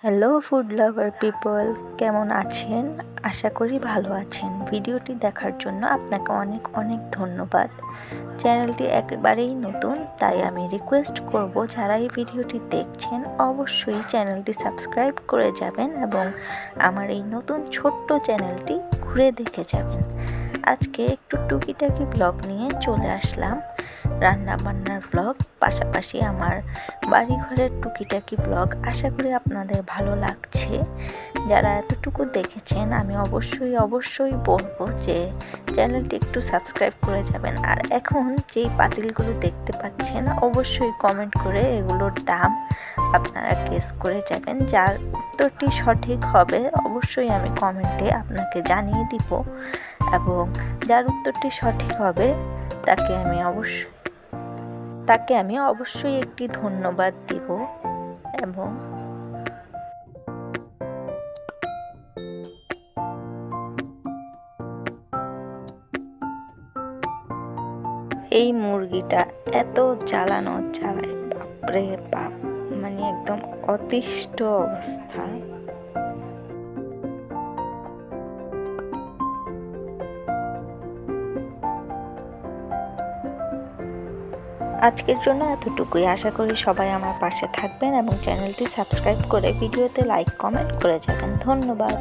Hello food lover people, কেমন আছেন? আশা করি ভালো আছেন। ভিডিওটি দেখার জন্য আপনাকে অনেক অনেক ধন্যবাদ। চ্যানেলটি একেবারেই নতুন, তাই আমি রিকোয়েস্ট করব যারা এই ভিডিওটি দেখছেন অবশ্যই চ্যানেলটি সাবস্ক্রাইব করে যাবেন এবং আমার এই নতুন ছোট্ট চ্যানেলটি ঘুরে দেখে যাবেন। আজকে একটু টুকিটাকি ব্লগ নিয়ে চলে আসলাম, রান্না বান্নার ব্লগ, পাশাপাশি আমার বাড়িঘরের টুকিটাকি ব্লগ। আশা করি আপনাদের ভালো লাগছে। যারা এতটুকু দেখেছেন আমি অবশ্যই বলবো যে চ্যানেলটি একটু সাবস্ক্রাইব করে যাবেন। আর এখন যেই পাতিলগুলো দেখতে পাচ্ছেন অবশ্যই কমেন্ট করে এগুলোর দাম আপনারা গেস করে যাবেন। যার উত্তরটি সঠিক হবে অবশ্যই আমি কমেন্টে আপনাকে জানিয়ে দিব, এবং যার উত্তরটি সঠিক হবে তাকে আমি অবশ্যই একটি ধন্যবাদ দিব। এবং এই মুরগিটা এত জ্বালায়, বাপরে বাপ, মানে একদম অতিষ্ঠ অবস্থা। আজকের জন্য এতটুকুই। আশা করি সবাই আমার পাশে থাকবেন এবং চ্যানেলটি সাবস্ক্রাইব করে ভিডিওতে লাইক কমেন্ট করে যাবেন। ধন্যবাদ।